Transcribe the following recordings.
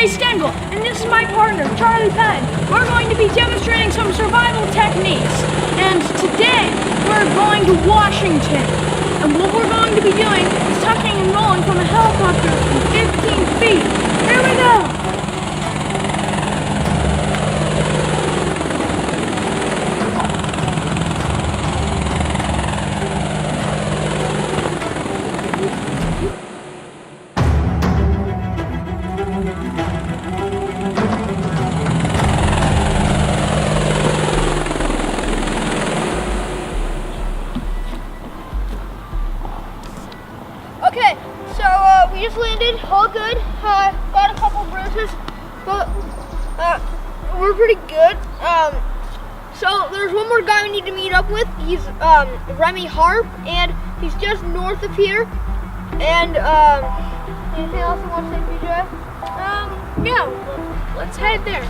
Jay Stengel, and this is my partner, Charlie Penn. We're going to be demonstrating some survival techniques. And today, we're going to Washington. And what we're going to be doing is tucking and rolling from a helicopter from 15 feet. Here we go! Okay, so we just landed, all good. Got a couple bruises, but we're pretty good. So there's one more guy we need to meet up with. He's Remy Harp, and he's just north of here. And anything else you want to say, PJ? Yeah, let's head there.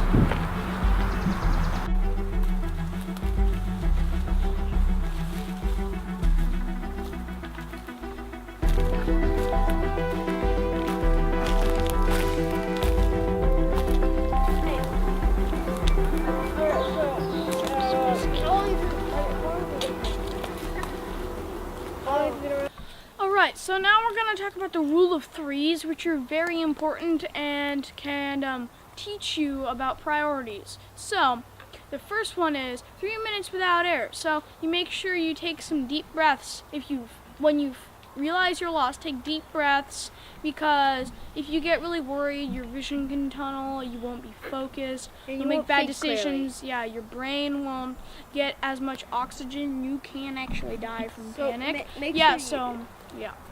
Alright, so now we're going to talk about the rule of threes, which are very important and can teach you about priorities. So, the first one is 3 minutes without air. So, you make sure you take some deep breaths. When you realize you're lost, take deep breaths, because if you get really worried, your vision can tunnel, you won't be focused, you'll make bad decisions. Clearly. Yeah, your brain won't get as much oxygen. You can actually die from panic.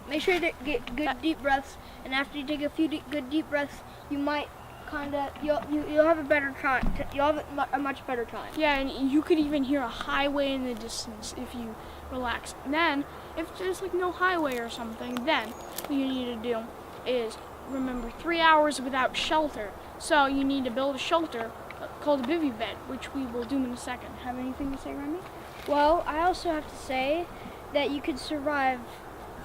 Make sure to get good deep breaths, and after you take a few good deep breaths, you might you'll have a better time. You'll have a much better time. Yeah, and you could even hear a highway in the distance if you relax. Then, if there's like no highway or something, then what you need to do is remember 3 hours without shelter. So you need to build a shelter called a bivy bed, which we will do in a second. Have anything to say, Remy? Well, I also have to say that you could survive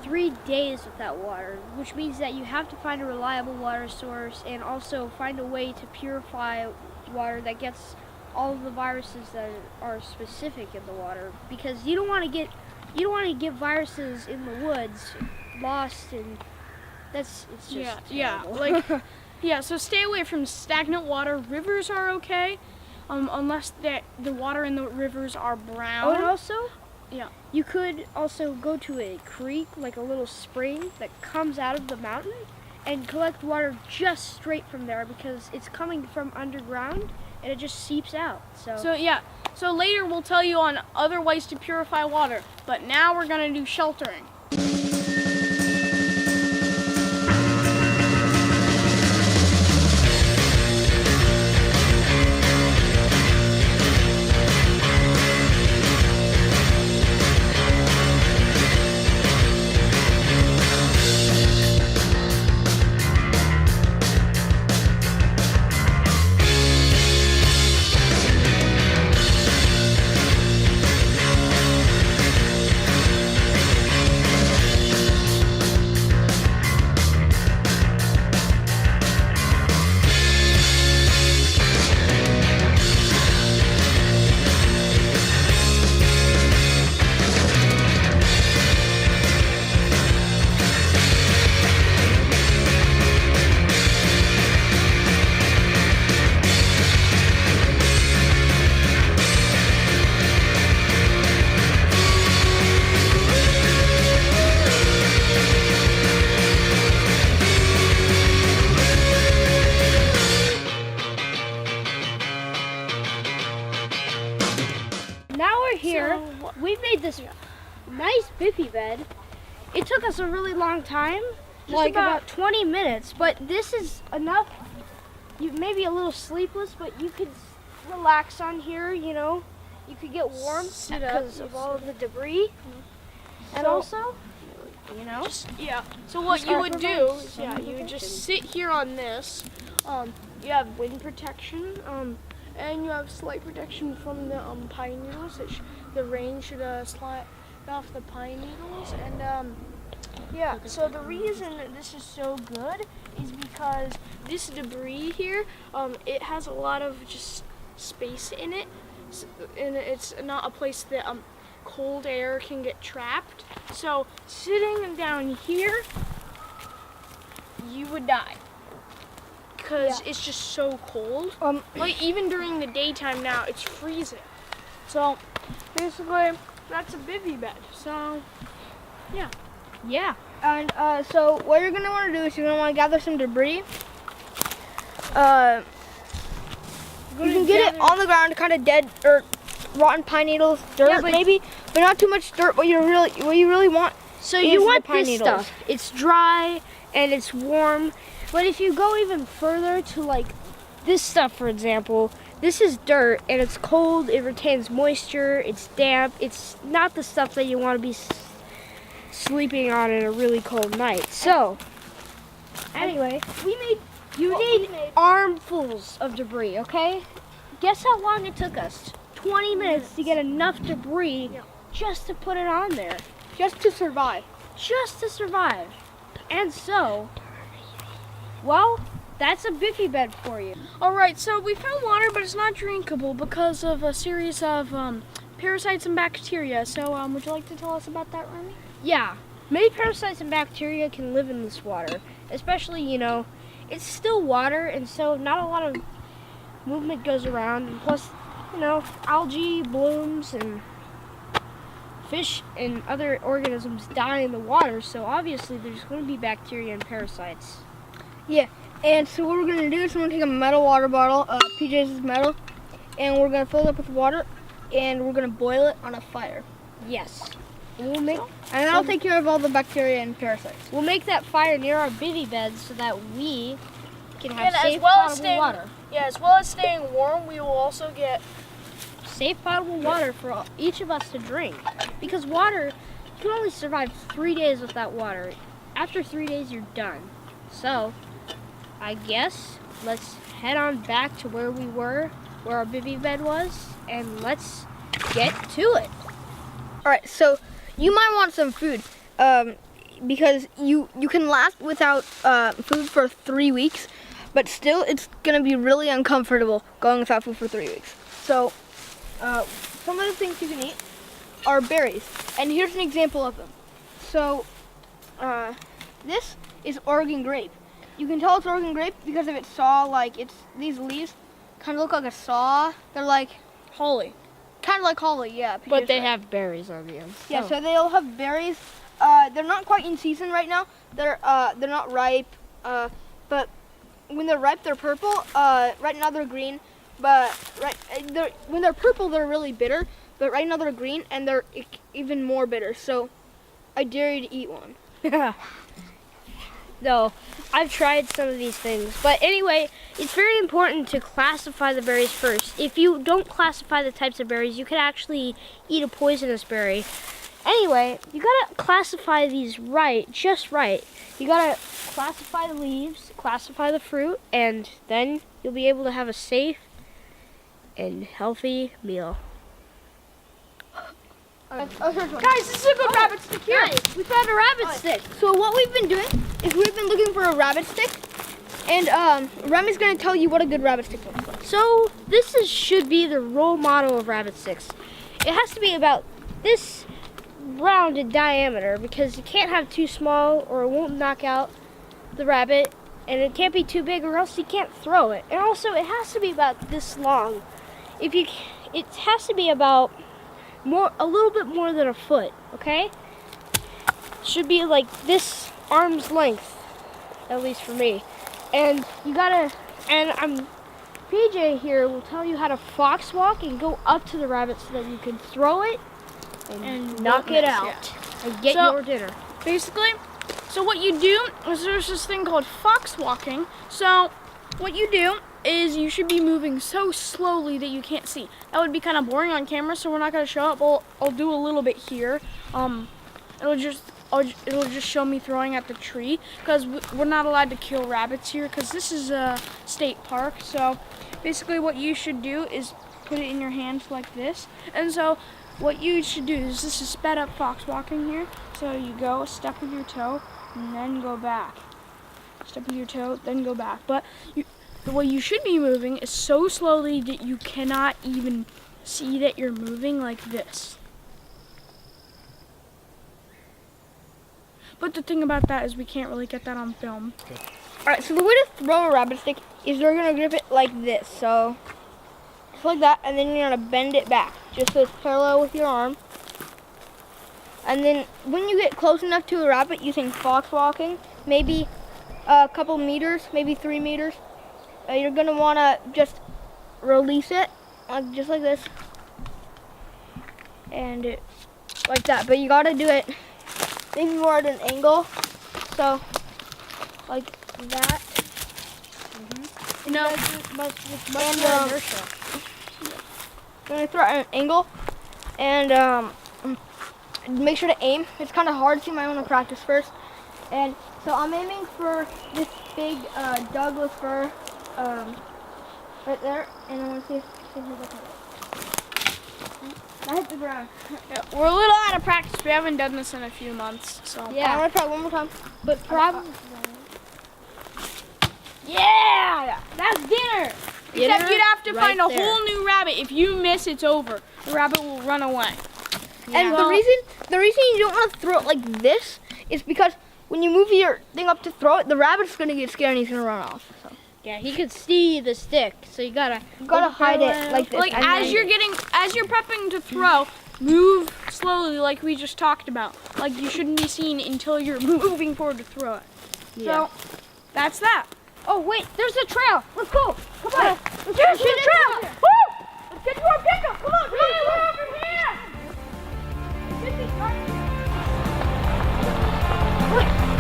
3 days without water, which means that you have to find a reliable water source and also find a way to purify water that gets all of the viruses that are specific in the water, because you don't want to get viruses in the woods lost, and it's just terrible. So stay away from stagnant water. Rivers are okay, unless the water in the rivers are brown. Oh, and also, yeah, you could also go to a creek, like a little spring that comes out of the mountain, and collect water just straight from there, because it's coming from underground and it just seeps out. So later we'll tell you on other ways to purify water, but now we're gonna do sheltering. Now we're here. We made this nice bivy bed. It took us a really long time, like about 20 minutes, but this is enough. You may be a little sleepless, but you could relax on here, you know. You could get warm because of all of the debris. And also, you know. So what you would do is, you would just sit here on this. You have wind protection, and you have slight protection from the pine needles. The rain should slide off the pine needles, and Yeah, so the reason that this is so good is because this debris here, it has a lot of just space in it, and it's not a place that cold air can get trapped. So sitting down here, you would die because it's just so cold. Like even during the daytime now, it's freezing. So basically, that's a bivy bed. So yeah. Yeah. And so what you're gonna want to do is you're gonna want to gather some debris. You can get it on the ground, kind of dead or rotten pine needles, dirt maybe, but not too much dirt. What you really want. So is you the want pine this needles. stuff. It's dry and it's warm. But if you go even further to like this stuff, for example, this is dirt and it's cold. It retains moisture. It's damp. It's not the stuff that you want to be sleeping on in a really cold night. So anyway, you need armfuls of debris. Okay? Guess how long it took us? 20 minutes to get enough debris just to put it on there. Just to survive. Just to survive. And so, well, that's a bivy bed for you. Alright, so we found water, but it's not drinkable because of a series of parasites and bacteria. So would you like to tell us about that, Remy? Yeah, many parasites and bacteria can live in this water. Especially, it's still water, and so not a lot of movement goes around. And plus, algae blooms and fish and other organisms die in the water, so obviously there's going to be bacteria and parasites. Yeah. And so what we're gonna do is we're gonna take a metal water bottle. PJ's is metal, and we're gonna fill it up with water, and we're gonna boil it on a fire. Yes. And that'll take care of all the bacteria and parasites. We'll make that fire near our bivy beds so that we can have And safe as well as potable staying, water. Yeah, as well as staying warm, we will also get Safe potable water for each of us to drink. Because water, you can only survive 3 days without water. After 3 days, you're done. So, I guess let's head on back to where we were, where our bivy bed was, and let's get to it. All right. So you might want some food, because you can last without food for 3 weeks, but still it's gonna be really uncomfortable going without food for 3 weeks. So some of the things you can eat are berries, and here's an example of them. So this is Oregon grape. You can tell it's Oregon grape because of its saw. Like these leaves kind of look like a saw. They're like holly. kind of like holly, yeah. But they have berries on the end. Yeah, so they'll have berries. They're not quite in season right now. They're not ripe. But when they're ripe, they're purple. Right now they're green. But when they're purple, they're really bitter. But right now they're green, and they're even more bitter. So I dare you to eat one. No, I've tried some of these things. But anyway, it's very important to classify the berries first. If you don't classify the types of berries, you could actually eat a poisonous berry. Anyway, you gotta classify these right, just right. You gotta classify the leaves, classify the fruit, and then you'll be able to have a safe and healthy meal. Oh, here's one. Guys, this is a good rabbit stick here. We found a rabbit stick. So what we've been doing is we've been looking for a rabbit stick, and Remy's gonna tell you what a good rabbit stick looks like. So should be the role model of rabbit sticks. It has to be about this round in diameter because you can't have too small or it won't knock out the rabbit, and it can't be too big or else you can't throw it. And also it has to be about this long. It has to be about a little bit more than a foot, okay? Should be like this arm's length, at least for me. And PJ here will tell you how to fox walk and go up to the rabbit so that you can throw it and knock it out and get your dinner. Basically, so what you do is there's this thing called fox walking. So what you do is you should be moving so slowly that you can't see. That would be kind of boring on camera, so we're not going to show it. I'll do a little bit here. It'll just show me throwing at the tree because we're not allowed to kill rabbits here because this is a state park. So basically what you should do is put it in your hands like this. And so what you should do is, this is sped up fox walking here. So you go a step with your toe and then go back. Step with your toe, then go back. But the way you should be moving is so slowly that you cannot even see that you're moving, like this. But the thing about that is we can't really get that on film. Alright, so the way to throw a rabbit stick is you're gonna grip it like this. So just like that, and then you're gonna bend it back, just so it's parallel with your arm. And then when you get close enough to a rabbit using fox walking, maybe a couple meters, maybe 3 meters, you're gonna wanna just release it, just like this. And like that, but you gotta do it maybe more at an angle. So like that. No. And gonna throw it at an angle, and make sure to aim. It's kind of hard, so you might want to practice first. And so I'm aiming for this big Douglas fir right there, and I want to see if I hit the target. I hit the ground. Yeah, we're a little out of practice. We haven't done this in a few months, so. Yeah, I'm gonna try it one more time, but probably. Yeah, that's dinner. Except you'd have to right find a there. whole new rabbit. If you miss, it's over. The rabbit will run away. And Well- the reason you don't want to throw it like this is because when you move your thing up to throw it, the rabbit's gonna get scared and he's gonna run off. So. Yeah, he could see the stick, so you gotta Hide it like this. Like and as then- you're prepping to throw, move slowly, like we just talked about. Like you shouldn't be seen until you're moving forward to throw it. Yeah. So that's that. Oh wait, there's a trail. Let's go. Come on. Let's There's get a to the trail. trail. Woo! Let's get to our pickup. Come on. We're over here.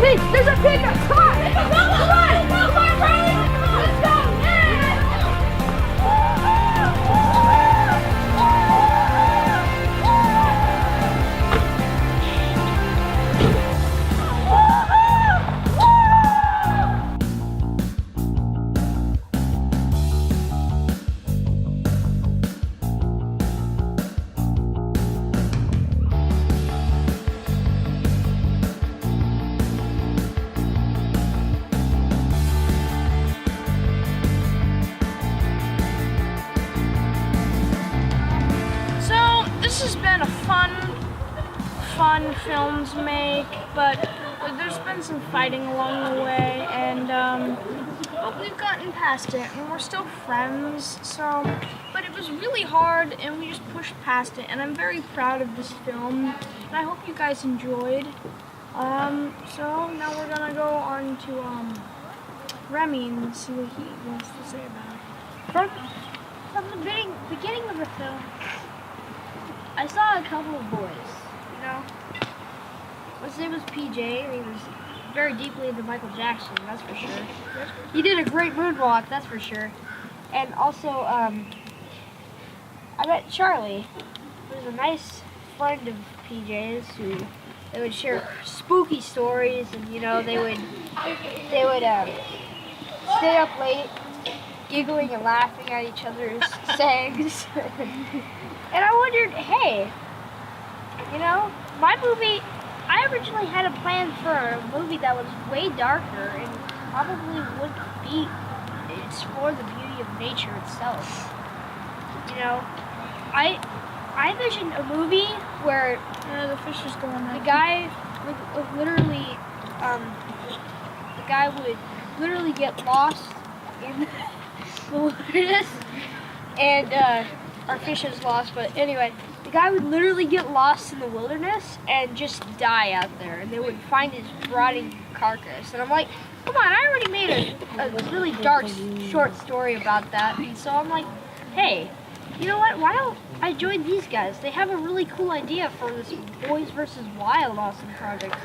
Wait, there's a pickup. Come on. Come on. Come on, Riley. Let's go. So this has been a fun film to make, but there's been some fighting along the way, and but we've gotten past it, and we're still friends. So, but it was really hard, and we just pushed past it, and I'm very proud of this film, and I hope you guys enjoyed. So now we're gonna go on to Remy and see what he wants to say about it. From the beginning of the film, I saw a couple of boys, you know. His name was PJ, and he was very deeply into Michael Jackson, that's for sure. He did a great moonwalk, that's for sure. And also, I met Charlie, who was a nice friend of PJ's, who they would share spooky stories, and you know, they would stay up late, giggling and laughing at each other's sayings. And I wondered, hey, you know, my movie, I originally had a plan for a movie that was way darker and probably wouldn't explore the beauty of nature itself. You know, I envisioned a movie where The fish is going the guy would literally, the guy would literally get lost in the wilderness, and our fish is lost, but anyway, the guy would literally get lost in the wilderness and just die out there, and they would find his rotting carcass. And I'm like, come on, I already made a really dark short story about that, and so I'm like, hey, you know what, why don't I join these guys? They have a really cool idea for this Boys versus Wild awesome project.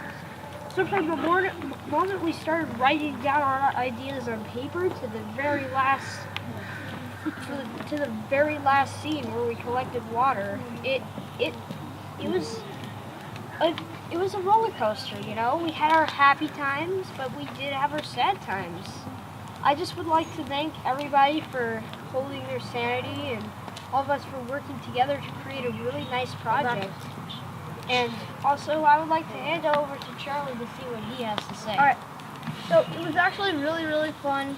So from the moment we started writing down our ideas on paper to the very last to the very last scene where we collected water, it was a roller coaster, you know. We had our happy times, but we did have our sad times. I just would like to thank everybody for holding their sanity and all of us for working together to create a really nice project. And also, I would like to hand it over to Charlie to see what he has to say. All right. So it was actually really, really fun.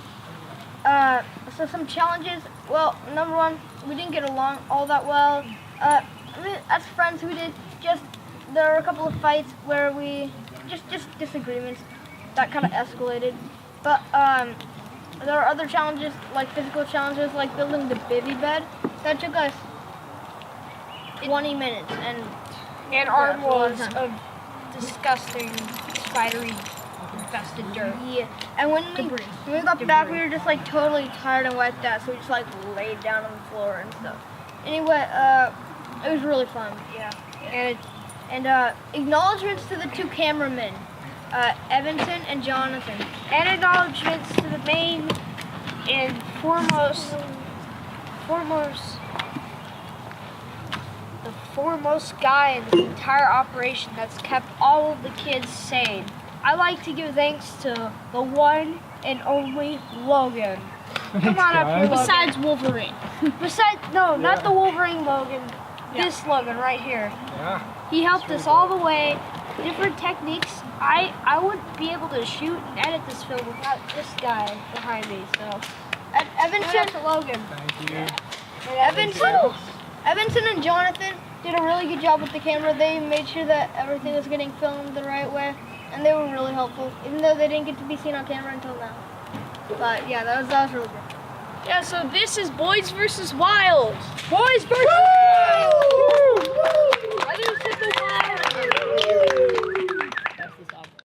So some challenges. Well, number one, we didn't get along all that well. I mean, as friends, we did there were a couple of fights where we just disagreements that kind of escalated. But there are other challenges, like physical challenges, like building the bivy bed. That took us 20 minutes, and armloads of disgusting, spidery, infested dirt. yeah. And when we got back, we were just like totally tired and wiped out, so we just like laid down on the floor and stuff. Anyway, it was really fun. Yeah. And acknowledgements to the two cameramen, Evanson and Jonathan. And acknowledgements to the main and foremost guy in this entire operation that's kept all of the kids sane. I like to give thanks to the one and only Logan. Come on up here, Logan. Besides Wolverine. Not the Wolverine Logan. This Logan right here. Yeah. He helped us all the way. Different techniques. I wouldn't be able to shoot and edit this film without this guy behind me. So, Evanson to Logan. Thank you. And Evanson and Jonathan did a really good job with the camera. They made sure that everything was getting filmed the right way, and they were really helpful, even though they didn't get to be seen on camera until now. But yeah, that was really good. Yeah, so this is Boys vs. Wild. Boys versus